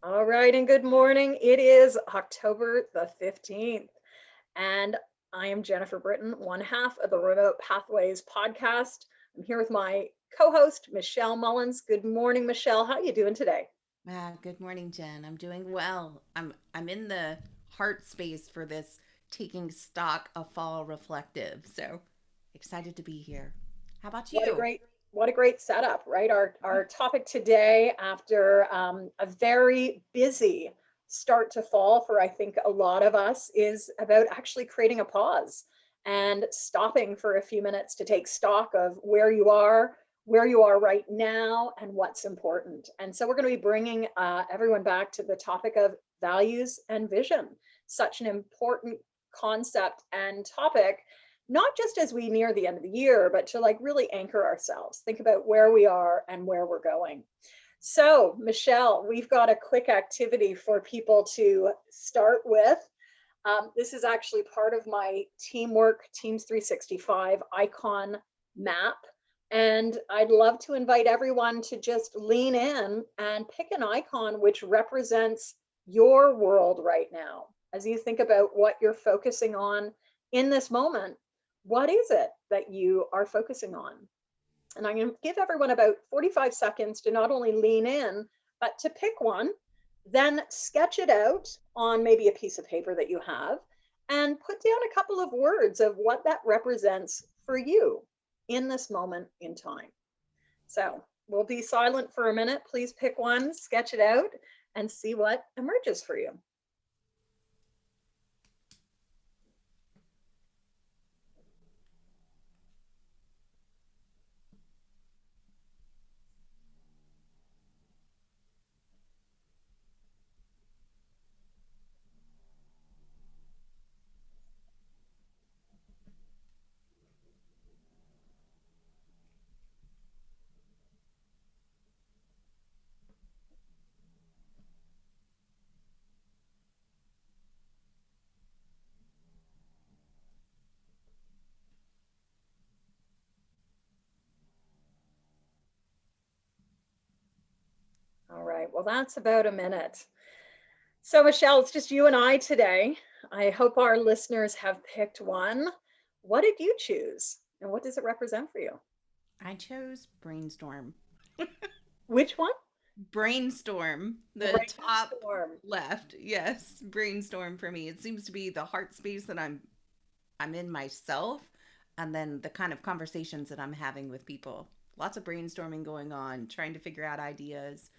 All right, and good morning. It is October the 15th, and I am Jennifer Britton, one half of the Remote Pathways podcast. I'm here with my co-host, Michelle Mullins. Good morning, Michelle. How are you doing today? Good morning, Jen. I'm doing well. I'm in the heart space for this taking stock of fall reflective. So excited to be here. How about What a you? great what a great setup, right? Our topic today, after a very busy start to fall for I think a lot of us, is about actually creating a pause and stopping for a few minutes to take stock of where you are right now, and what's important. And so we're going to be bringing everyone back to the topic of values and vision, such an important concept and topic, not just as we near the end of the year, but to like really anchor ourselves, think about where we are and where we're going. So, Michelle, we've got a quick activity for people to start with. This is actually part of my Teamwork Teams 365 icon map. And I'd love to invite everyone to just lean in and pick an icon which represents your world right now. As you think about what you're focusing on in this moment, what is it that you are focusing on? And I'm going to give everyone about 45 seconds to not only lean in, but to pick one, then sketch it out on maybe a piece of paper that you have, and put down a couple of words of what that represents for you in this moment in time. So we'll be silent for a minute. Please pick one, sketch it out, and see what emerges for you. All right, well, that's about a minute. So, Michelle, it's just you and I today. I hope our listeners have picked one. What did you choose? And what does it represent for you? I chose brainstorm. Which one? Brainstorm, the top Brainstorm. left. Yes, brainstorm for me. It seems to be the heart space that I'm in myself and then the kind of conversations that I'm having with people. Lots of brainstorming going on, trying to figure out ideas.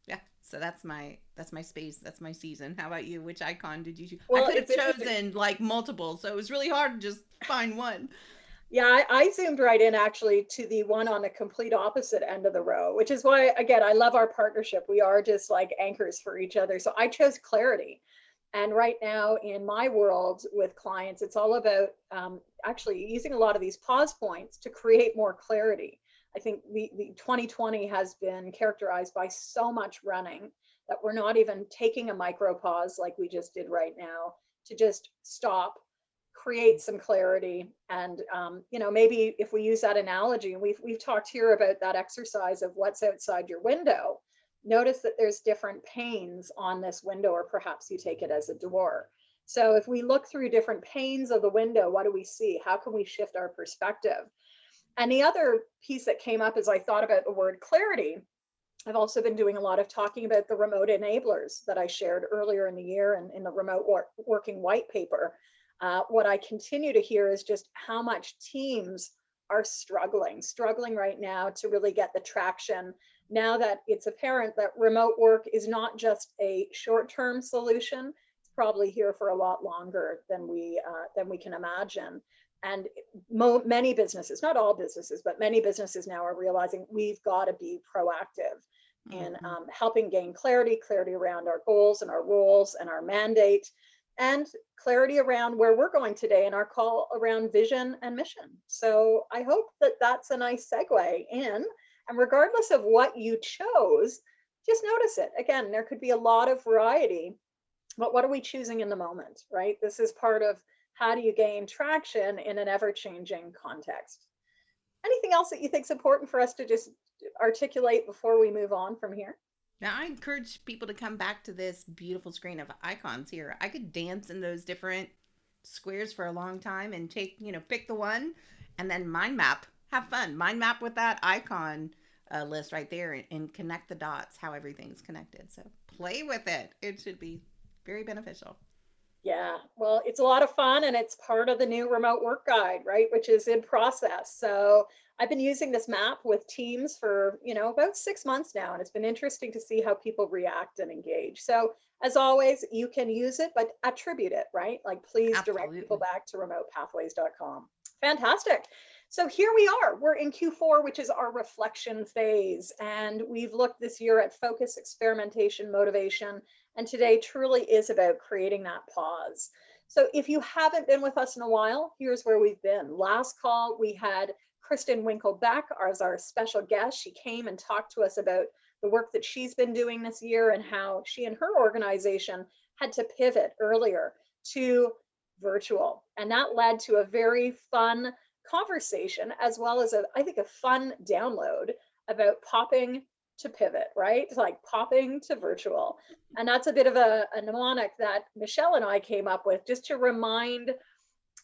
Yeah, so that's my space. That's my season. How about you? Which icon did you choose? I Well, could have it's interesting. chosen like multiple, so it was really hard to just find one. Yeah, I zoomed right in actually to the one on the complete opposite end of the row, which is why, again, I love our partnership. We are just like anchors for each other. So I chose clarity. And right now in my world with clients, it's all about actually using a lot of these pause points to create more clarity. I think the 2020 has been characterized by so much running that we're not even taking a micro pause like we just did right now to just stop, create some clarity. And maybe if we use that analogy, and we've talked here about that exercise of what's outside your window, notice that there's different panes on this window, or perhaps you take it as a door. So if we look through different panes of the window, what do we see? How can we shift our perspective? And the other piece that came up as I thought about the word clarity, I've also been doing a lot of talking about the remote enablers that I shared earlier in the year and in the remote working white paper. What I continue to hear is just how much teams are struggling right now to really get the traction. Now that it's apparent that remote work is not just a short-term solution, it's probably here for a lot longer than we can imagine. And many businesses, not all businesses, but many businesses now are realizing we've got to be proactive in Mm-hmm. helping gain clarity around our goals and our roles and our mandate, and clarity around where we're going today and our call around vision and mission. So I hope that that's a nice segue in. And regardless of what you chose, just notice it. Again, there could be a lot of variety, but what are we choosing in the moment, right? This is part of how do you gain traction in an ever changing context. Anything else that you think is important for us to just articulate before we move on from here? Now, I encourage people to come back to this beautiful screen of icons here. I could dance in those different squares for a long time and take, pick the one and then mind map. Have fun. Mind map with that icon list right there and connect the dots, how everything's connected. So play with it. It should be very beneficial. Yeah, well, it's a lot of fun and it's part of the new remote work guide, right? Which is in process. So I've been using this map with teams for, about 6 months now, and it's been interesting to see how people react and engage. So as always, you can use it, but attribute it, right? Like please direct people Absolutely. back to remotepathways.com. Fantastic. So here we are. We're in Q4, which is our reflection phase. And we've looked this year at focus, experimentation, motivation, and today truly is about creating that pause. So if you haven't been with us in a while, here's where we've been. Last call, we had Kristen Winklebeck as our special guest. She came and talked to us about the work that she's been doing this year and how she and her organization had to pivot earlier to virtual. And that led to a very fun conversation, as well as I think, a fun download about popping to pivot, right? It's like popping to virtual. And that's a bit of a mnemonic that Michelle and I came up with just to remind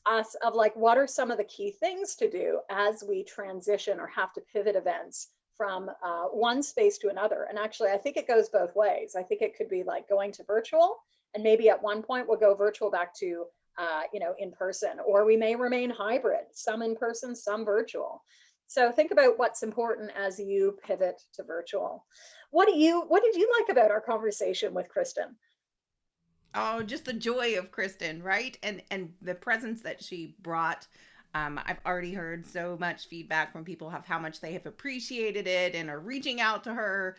us of like what are some of the key things to do as we transition or have to pivot events from one space to another. And actually, I think it goes both ways. I think it could be like going to virtual, and maybe at one point we'll go virtual back to in person, or we may remain hybrid, some in person, some virtual. So think about what's important as you pivot to virtual. What did you like about our conversation with Kristen? Oh, just the joy of Kristen, right? And the presence that she brought. I've already heard so much feedback from people of how much they have appreciated it and are reaching out to her,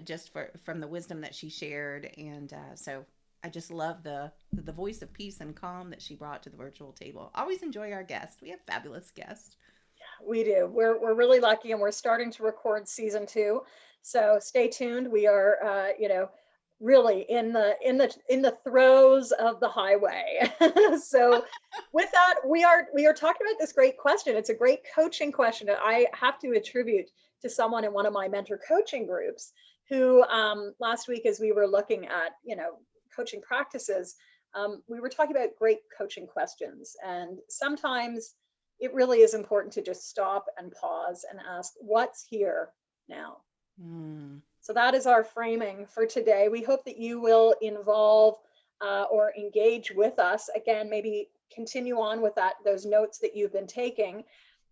just from the wisdom that she shared. And so I just love the voice of peace and calm that she brought to the virtual table. Always enjoy our guests. We have fabulous guests. We do. We're really lucky, and we're starting to record season two. So stay tuned. We are, really in the throes of the highway. So with that, we are talking about this great question. It's a great coaching question that I have to attribute to someone in one of my mentor coaching groups who last week, as we were looking at, coaching practices, we were talking about great coaching questions, and sometimes it really is important to just stop and pause and ask, what's here now? Mm. So that is our framing for today. We hope that you will involve or engage with us. Again, maybe continue on with those notes that you've been taking.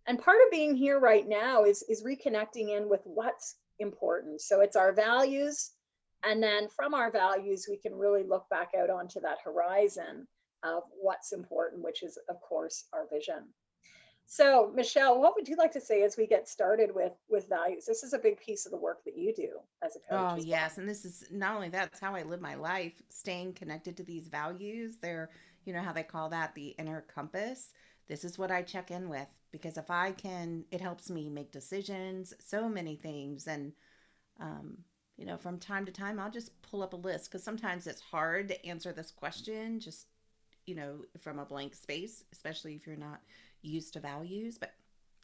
And part of being here right now is reconnecting in with what's important. So it's our values. And then from our values, we can really look back out onto that horizon of what's important, which is, of course, our vision. So, Michelle, what would you like to say as we get started with values? This is a big piece of the work that you do as a coach Oh, as well. yes. And this is not only that's how I live my life, staying connected to these values. They're, how they call that the inner compass. This is what I check in with because if I can, it helps me make decisions, so many things. And, um, from time to time, I'll just pull up a list because sometimes it's hard to answer this question just, from a blank space, especially if you're not used to values. But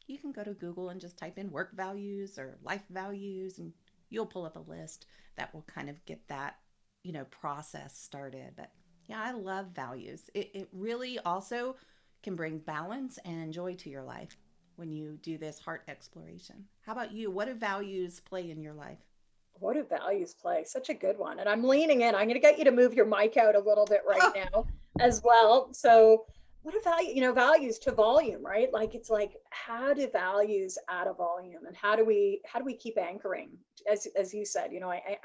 you can go to Google and just type in work values or life values, and you'll pull up a list that will kind of get that, process started. But yeah, I love values. It really also can bring balance and joy to your life when you do this heart exploration. How about you? What do values play in your life? What do values play? Such a good one. And I'm leaning in. I'm going to get you to move your mic out a little bit right Oh, now as well. So, what do values to volume, right? Like it's like, how do values add a volume, and how do we keep anchoring? As you said,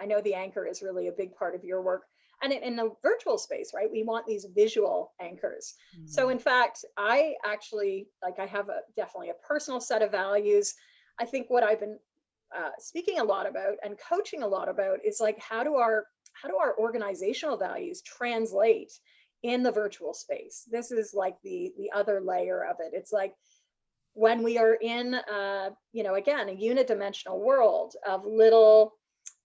I know the anchor is really a big part of your work. And in the virtual space, right, we want these visual anchors. So mm, in fact, I actually like I have definitely a personal set of values. I think what I've been speaking a lot about and coaching a lot about is like how do our organizational values translate in the virtual space. This is like the other layer of it. It's like when we are in again, a unidimensional world of little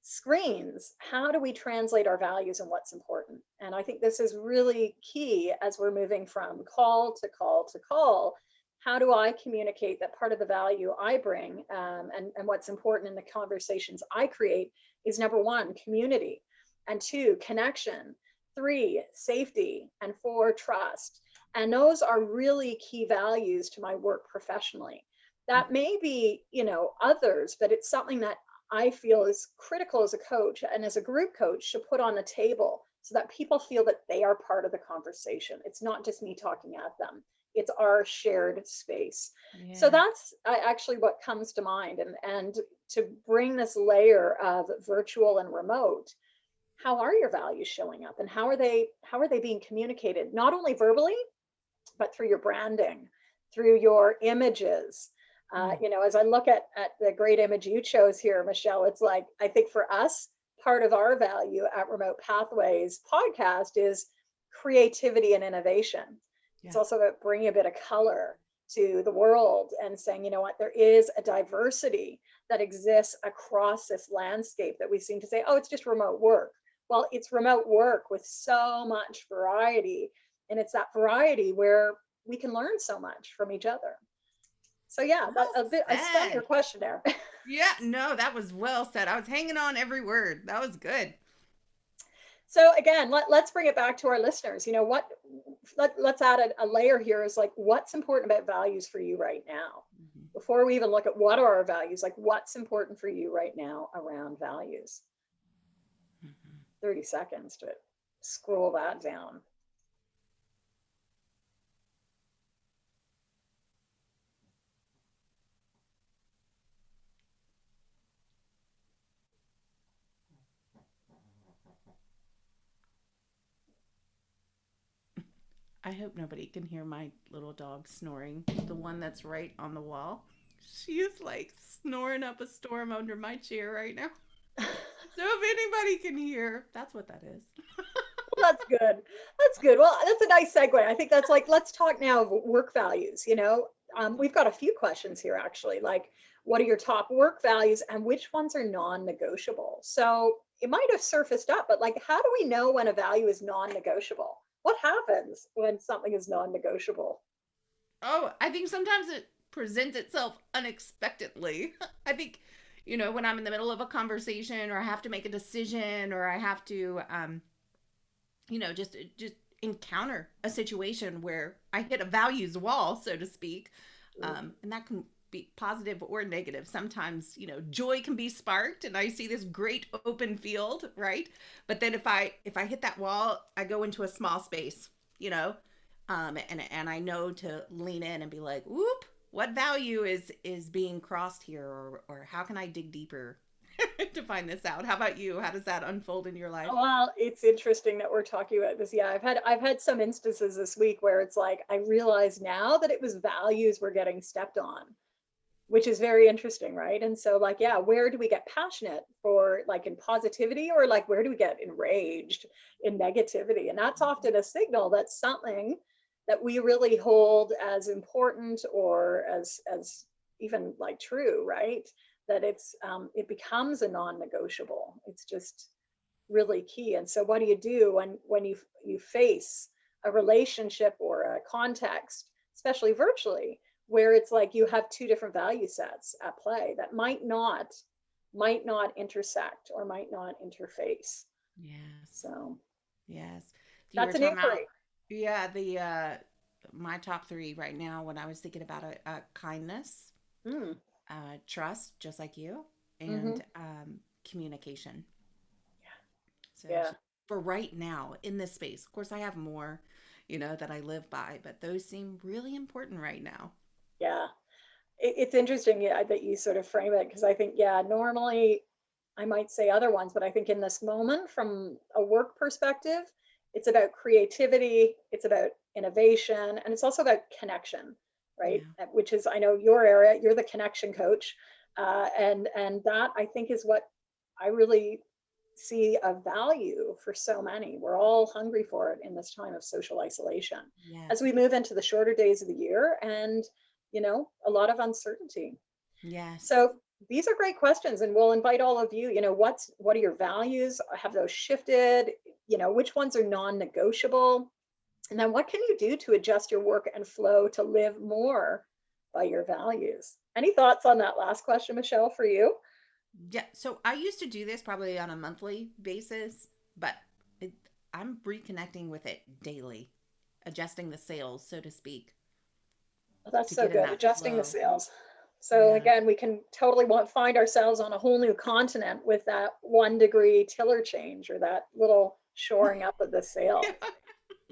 screens, how do we translate our values and what's important? And I think this is really key as we're moving from call to call to call. How do I communicate that part of the value I bring, and what's important in the conversations I create is number one, community, and two, connection, three, safety, and four, trust. And those are really key values to my work professionally. That may be, others, but it's something that I feel is critical as a coach and as a group coach to put on the table so that people feel that they are part of the conversation. It's not just me talking at them. It's our shared space. So Yeah. that's actually what comes to mind. And to bring this layer of virtual and remote, how are your values showing up, and how are they being communicated, not only verbally, but through your branding, through your images. Mm. As I look at the great image you chose here, Michelle, it's like, I think for us, part of our value at Remote Pathways podcast is creativity and innovation. It's Yeah. also about bringing a bit of color to the world and saying, you know what, there is a diversity that exists across this landscape that we seem to say, oh, it's just remote work. Well, it's remote work with so much variety, and it's that variety where we can learn so much from each other. So yeah, that Well a bit, I spun your said. question there. Yeah, no, that was well said. I was hanging on every word. That was good. So again, let's bring it back to our listeners. Let's add a layer here is like, what's important about values for you right now? Mhm. Before we even look at what are our values, like what's important for you right now around values? Mhm. 30 seconds to scroll that down. I hope nobody can hear my little dog snoring. The one that's right on the wall. She is like snoring up a storm under my chair right now. So if anybody can hear, that's what that is. Well, that's good. That's good. Well, that's a nice segue. I think that's like, let's talk now of work values. We've got a few questions here actually, like, what are your top work values and which ones are non-negotiable? So it might have surfaced up, but like, how do we know when a value is non-negotiable? What happens when something is non-negotiable? Oh, I think sometimes it presents itself unexpectedly. I think, when I'm in the middle of a conversation or I have to make a decision or I have to, just encounter a situation where I hit a values wall, so to speak, and that can be positive or negative. Sometimes, joy can be sparked, and I see this great open field, right? But then if I hit that wall, I go into a small space, you know, and I know to lean in and be like, "Whoop! What value is being crossed here, or how can I dig deeper to find this out?" How about you? How does that unfold in your life? Well, it's interesting that we're talking about this. Yeah, I've had some instances this week where it's like I realize now that it was values were getting stepped on, which is very interesting, right? And so like, yeah, where do we get passionate for, like, in positivity, or like where do we get enraged in negativity? And that's often a signal that something that we really hold as important or as even like true, right? That it becomes a non-negotiable. It's just really key. And so what do you do when you face a relationship or a context, especially virtually, where it's like you have two different value sets at play that might not intersect or might not interface? Yes. So Yes. You were that's an talking about, inquiry. yeah, the my top three right now when I was thinking about kindness, Mm, trust, just like you, hmm. and communication. So Yeah. for right now in this space, of course, I have more, that I live by, but those seem really important right now. Yeah. It's interesting, yeah, that you sort of frame it, because I think, yeah, normally I might say other ones, but I think in this moment, from a work perspective, it's about creativity, it's about innovation, and it's also about connection, right? Yeah. Which is, I know your area, you're the connection coach, and that I think is what I really see a value for so many. We're all hungry for it in this time of social isolation as Yes. we move into the shorter days of the year, and a lot of uncertainty. Yes. So these are great questions, and we'll invite all of you. What are your values? Have those shifted? Which ones are non-negotiable? And then what can you do to adjust your work and flow to live more by your values? Any thoughts on that last question, Michelle, for you? Yeah. So I used to do this probably on a monthly basis, but it, I'm reconnecting with it daily, adjusting the sails, so to speak, Well, that's to so get in good, that adjusting the flow. sails. So Yeah. again, we can totally find ourselves on a whole new continent with that 1 degree tiller change or that little shoring up of the sail.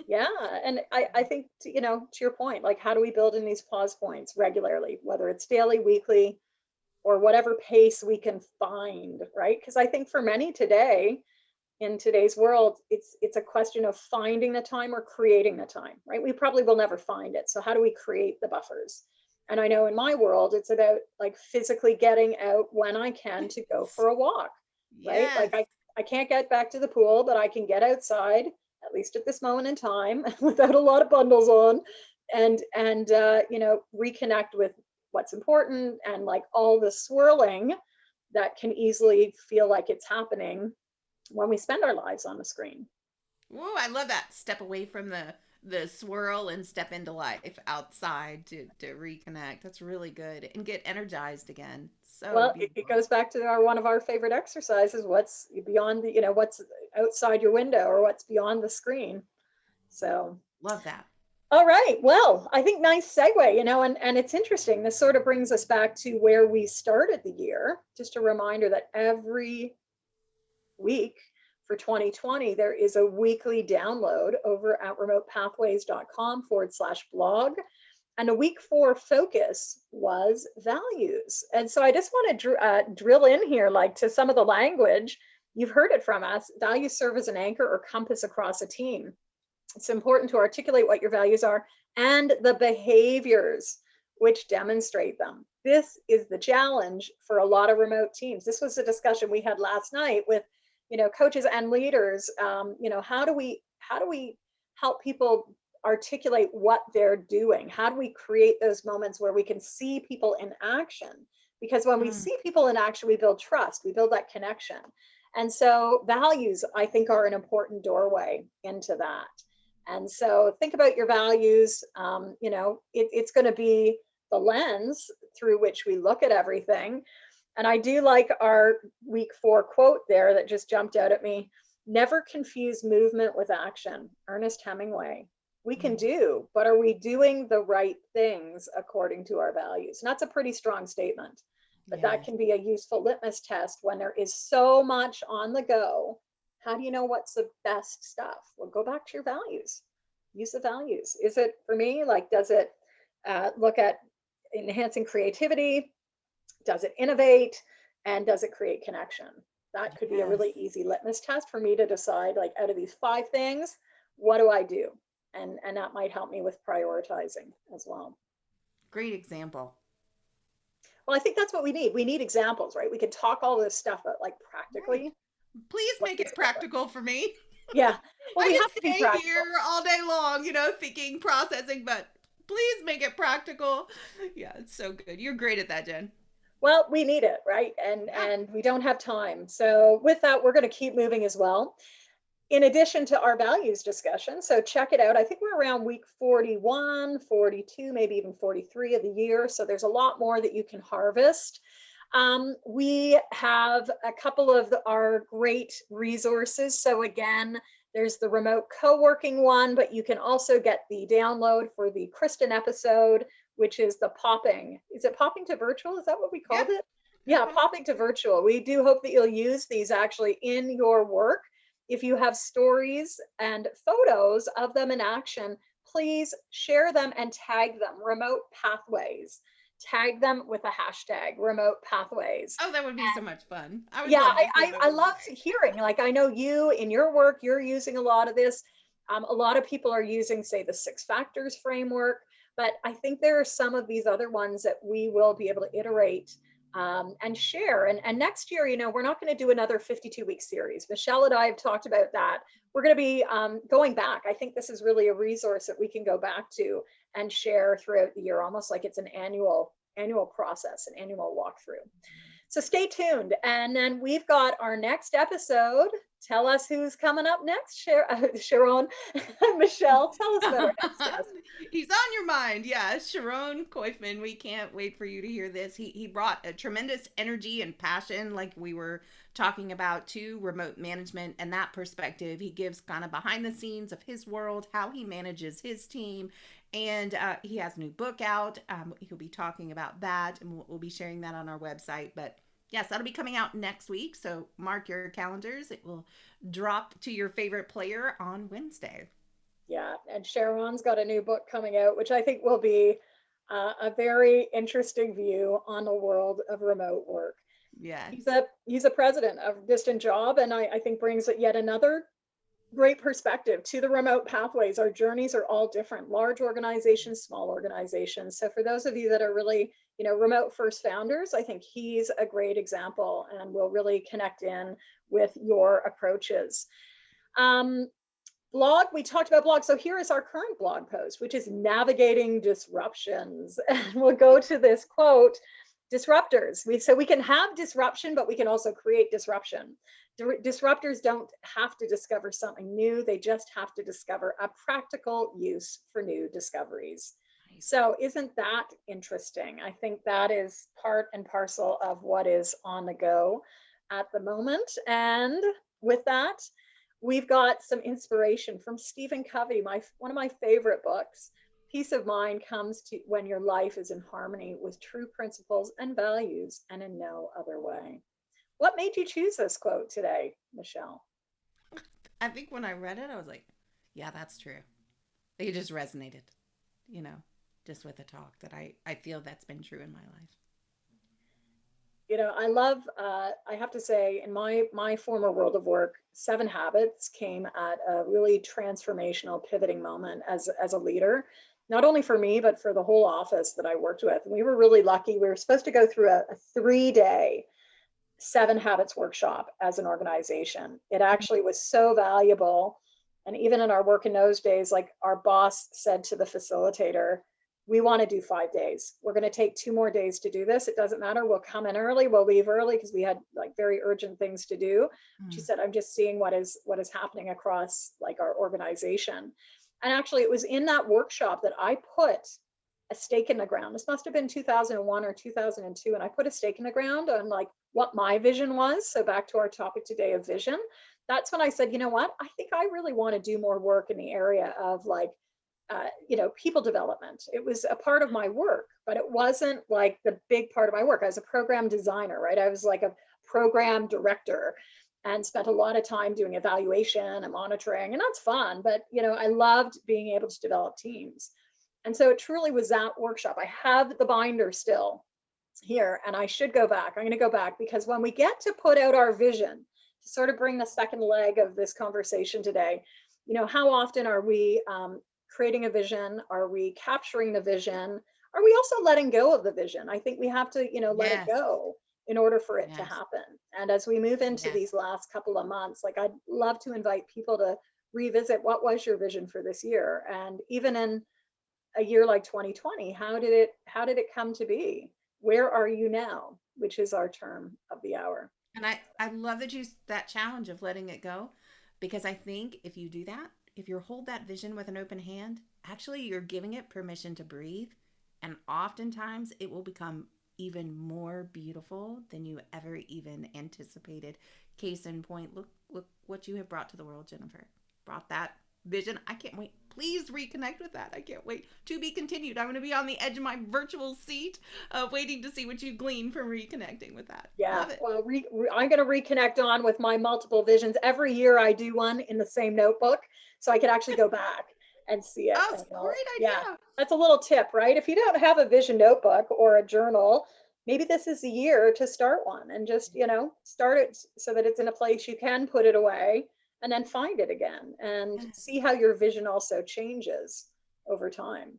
Yeah, and I think, to your point, like how do we build in these pause points regularly, whether it's daily, weekly, or whatever pace we can find, right? Because I think for many today, in today's world, it's a question of finding the time or creating the time, right? We probably will never find it. So how do we create the buffers? And I know in my world, it's about like physically getting out when I can to go for a walk, right? Like Yes. I can't get back to the pool, but I can get outside, at least at this moment in time, without a lot of bundles on, and reconnect with what's important and like all the swirling that can easily feel like it's happening when we spend our lives on the screen. Whoa, I love that. Step away from the swirl and step into life outside to reconnect. That's really good and get energized again. So Well, it beautiful. goes back to one of our favorite exercises. What's beyond what's outside your window or what's beyond the screen. So, Love that. all right. Well, I think nice segue, and it's interesting. This sort of brings us back to where we started the year. Just a reminder that every week for 2020, there is a weekly download over at remotepathways.com/blog. And a week 4 focus was values. And so I just want to drill in here, like to some of the language. You've heard it from us. Values serve as an anchor or compass across a team. It's important to articulate what your values are and the behaviors which demonstrate them. This is the challenge for a lot of remote teams. This was a discussion we had last night with, coaches and leaders. How do we help people articulate what they're doing? How do we create those moments where we can see people in action? Because when we Mm, see people in action, we build trust, we build that connection. And so values, I think, are an important doorway into that. And so think about your values. It's going to be the lens through which we look at everything. And I do like our week 4 quote there that just jumped out at me. Never confuse movement with action. Ernest Hemingway. We can mm. do, but are we doing the right things according to our values? And that's a pretty strong statement, but that Yes. can be a useful litmus test when there is so much on the go. How do you know what's the best stuff? Well, go back to your values. Use the values. Is it, for me, like, does it look at enhancing creativity? Does it innovate? And does it create connection? That could be a Yes. really easy litmus test for me to decide, like, out of these 5 things, what do I do? And that might help me with prioritizing as well. Great example. Well, I think that's what we need. We need examples, right? We can talk all this stuff, but like Right. practically, Please what make does it it look like? practical for me. Yeah. Well, I we can have to be stay here practical. all day long, thinking, processing, but please make it practical. Yeah, it's so good. You're great at that, Jen. Well, we need it, right? And Yeah. and we don't have time. So with that, we're going to keep moving as well. In addition to our values discussion, so check it out. I think we're around week 41, 42, maybe even 43 of the year. So there's a lot more that you can harvest. We have a couple of our great resources. So again, there's the remote co-working one, but you can also get the download for the Kristen episode, which is the popping. Is it popping to virtual? Is that what we Yeah. called it? Yeah, Uh-huh. popping to virtual. We do hope that you'll use these actually in your work. If you have stories and photos of them in action, please share them and tag them, remote pathways. Tag them with a hashtag, remote pathways. Oh, that would be so much fun. I would Yeah, love to see I those. love hearing, like, I know you in your work, you're using a lot of this. A lot of people are using, say, the 6 factors framework, but I think there are some of these other ones that we will be able to iterate and share. And next year, we're not going to do another 52-week series. Michelle and I have talked about that. We're going to be going back. I think this is really a resource that we can go back to and share throughout the year, almost like it's an annual process, an annual walkthrough. So stay tuned. And then we've got our next episode tell us who's coming up next, Sharon. Michelle, tell us about our next guest. He's on your mind. Yeah, Sharon Koifman. We can't wait for you to hear this. He brought a tremendous energy and passion, like we were talking about, to remote management and that perspective. He gives kind of behind the scenes of his world, how he manages his team. And he has a new book out. He'll be talking about that, and we'll be sharing that on our website. But yes, that'll be coming out next week. So mark your calendars. It will drop to your favorite player on Wednesday. Yeah, and Sharon's got a new book coming out, which I think will be a very interesting view on the world of remote work. Yes. He's a president of Distant Job, and I think brings yet another great perspective to the remote pathways. Our journeys are all different, large organizations, small organizations. So for those of you that are really, remote first founders, I think he's a great example and will really connect in with your approaches. Blog, we talked about blog. So here is our current blog post, which is navigating disruptions. And we'll go to this quote, disruptors. We can have disruption, but we can also create disruption. Disruptors don't have to discover something new. They just have to discover a practical use for new discoveries. Nice. So isn't that interesting? I think that is part and parcel of what is on the go at the moment. And with that, we've got some inspiration from Stephen Covey, one of my favorite books. Peace of mind comes to when your life is in harmony with true principles and values and in no other way. What made you choose this quote today, Michelle? I think when I read it, I was like, yeah, that's true. It just resonated, just with the talk that I feel that's been true in my life. I love, I have to say, in my former world of work, 7 Habits came at a really transformational pivoting moment as a leader, not only for me, but for the whole office that I worked with. And we were really lucky. We were supposed to go through a 3-day 7 Habits workshop as an organization. It actually was so valuable. And even in our work in those days, like our boss said to the facilitator, we want to do 5 days. We're going to take 2 more days to do this. It doesn't matter. We'll come in early. We'll leave early because we had like very urgent things to do. She said, I'm just seeing what is happening across like our organization. And actually it was in that workshop that I put a stake in the ground. This must have been 2001 or 2002. And I put a stake in the ground on like what my vision was. So back to our topic today of vision. That's when I said, you know what? I think I really want to do more work in the area of like, people development. It was a part of my work, but it wasn't like the big part of my work. I was a program designer, right? I was like a program director and spent a lot of time doing evaluation and monitoring, and that's fun. But, I loved being able to develop teams. And so it truly was that workshop. I have the binder still here, and I should go back. I'm going to go back because when we get to put out our vision, to sort of bring the second leg of this conversation today, how often are we creating a vision? Are we capturing the vision? Are we also letting go of the vision? I think we have to, let it go in order for it to happen. And as we move into these last couple of months, like I'd love to invite people to revisit what was your vision for this year. And even in a year like 2020, how did it come to be? Where are you now? Which is our term of the hour. And I love that challenge of letting it go, because I think if you do that, if you hold that vision with an open hand, actually you're giving it permission to breathe. And oftentimes it will become even more beautiful than you ever even anticipated. Case in point, look what you have brought to the world, Jennifer. Brought that vision. I can't wait. Please reconnect with that. I can't wait. To be continued. I'm going to be on the edge of my virtual seat, waiting to see what you glean from reconnecting with that. Yeah. Love it. Well, I'm going to reconnect on with my multiple visions. Every year I do one in the same notebook, so I could actually go back and see it. Oh, it's a great idea. Yeah, that's a little tip, right? If you don't have a vision notebook or a journal, maybe this is the year to start one and just, start it so that it's in a place you can put it away and then find it again and see how your vision also changes over time.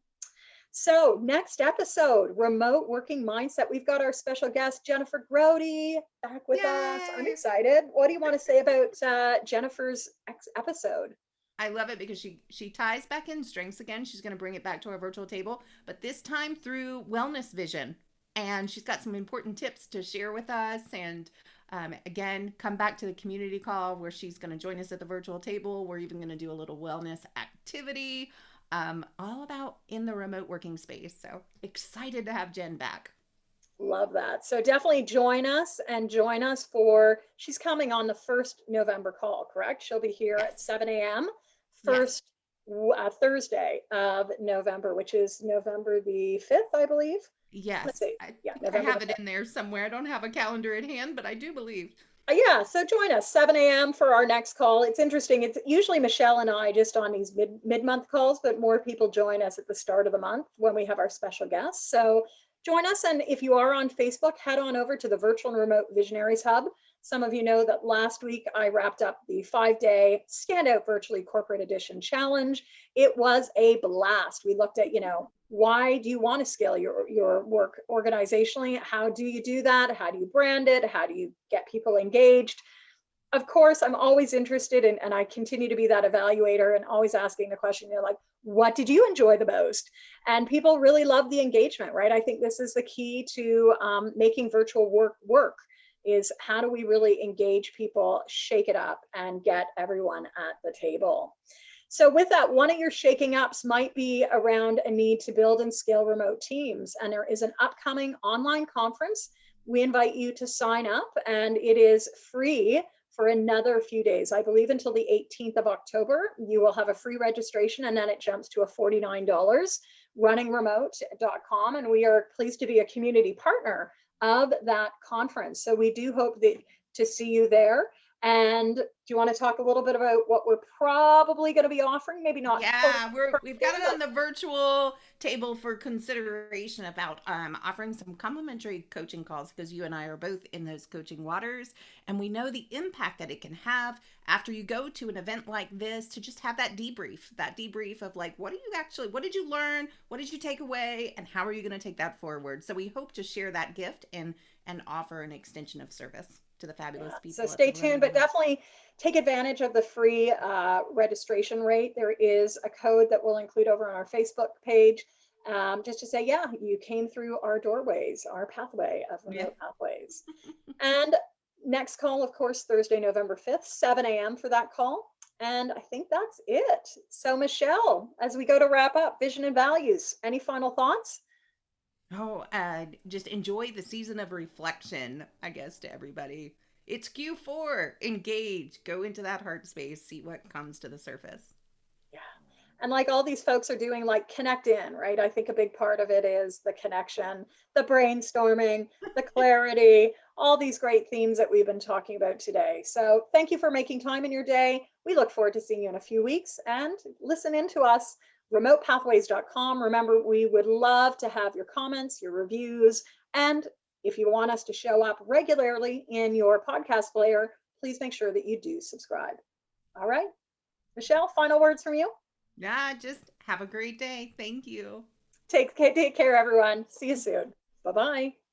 So next episode, remote working mindset. We've got our special guest, Jennifer Grody, back with us. I'm excited. What do you want to say about Jennifer's episode? I love it because she ties back in strengths again. She's going to bring it back to our virtual table, but this time through wellness vision. And she's got some important tips to share with us. And Again, come back to the community call where she's going to join us at the virtual table. We're even going to do a little wellness activity, all about in the remote working space. So excited to have Jen back. Love that. So definitely join us for, she's coming on the first November call, correct? She'll be here at Yes. 7 a.m. Yes. first Thursday of November, which is November the 5th, I believe. Let's Yes. see. I Yeah, think I November the have it 5th. in there somewhere. I don't have a calendar at hand, but I do believe. Yeah, so join us 7 a.m. for our next call. It's interesting. It's usually Michelle and I just on these mid-month calls, but more people join us at the start of the month when we have our special guests. So join us. And if you are on Facebook, head on over to the Virtual and Remote Visionaries Hub. Some of you know that last week I wrapped up the 5-day Standout Virtually Corporate Edition Challenge. It was a blast. We looked at, why do you want to scale your work organizationally? How do you do that? How do you brand it? How do you get people engaged? Of course, I'm always interested in, and I continue to be that evaluator and always asking the question, like, what did you enjoy the most? And people really love the engagement, right? I think this is the key to making virtual work is how do we really engage people, shake it up, and get everyone at the table. So with that, one of your shaking ups might be around a need to build and scale remote teams. And there is an upcoming online conference. We invite you to sign up, and it is free for another few days. I believe until the 18th of October, you will have a free registration, and then it jumps to a $49, runningremote.com. And we are pleased to be a community partner of that conference. So we do hope to see you there. And do you want to talk a little bit about what we're probably going to be offering? Maybe not totally, Yeah, we've got it on the virtual table for consideration about offering some complimentary coaching calls because you and I are both in those coaching waters, and we know the impact that it can have after you go to an event like this to just have that debrief of like what did you learn, what did you take away, and how are you going to take that forward. So we hope to share that gift and offer an extension of service to the fabulous so people at stay the tuned, Running but Remote. definitely take advantage of the free registration rate. There is a code that we'll include over on our Facebook page, just to say, yeah, you came through our doorways, our pathway of Yeah. remote pathways. And next call, of course, Thursday, November 5th, 7 a.m. for that call. And I think that's it. So Michelle, as we go to wrap up, vision and values, any final thoughts? Oh, just enjoy the season of reflection, I guess, to everybody. It's Q4. Engage. Go into that heart space. See what comes to the surface. Yeah. And like all these folks are doing, like connect in, right? I think a big part of it is the connection, the brainstorming, the clarity, all these great themes that we've been talking about today. So thank you for making time in your day. We look forward to seeing you in a few weeks, and listen in to us, remotepathways.com. Remember, we would love to have your comments, your reviews, and if you want us to show up regularly in your podcast player, please make sure that you do subscribe. All right. Michelle, final words from you? Yeah, just have a great day. Thank you. Take care, everyone. See you soon. Bye bye.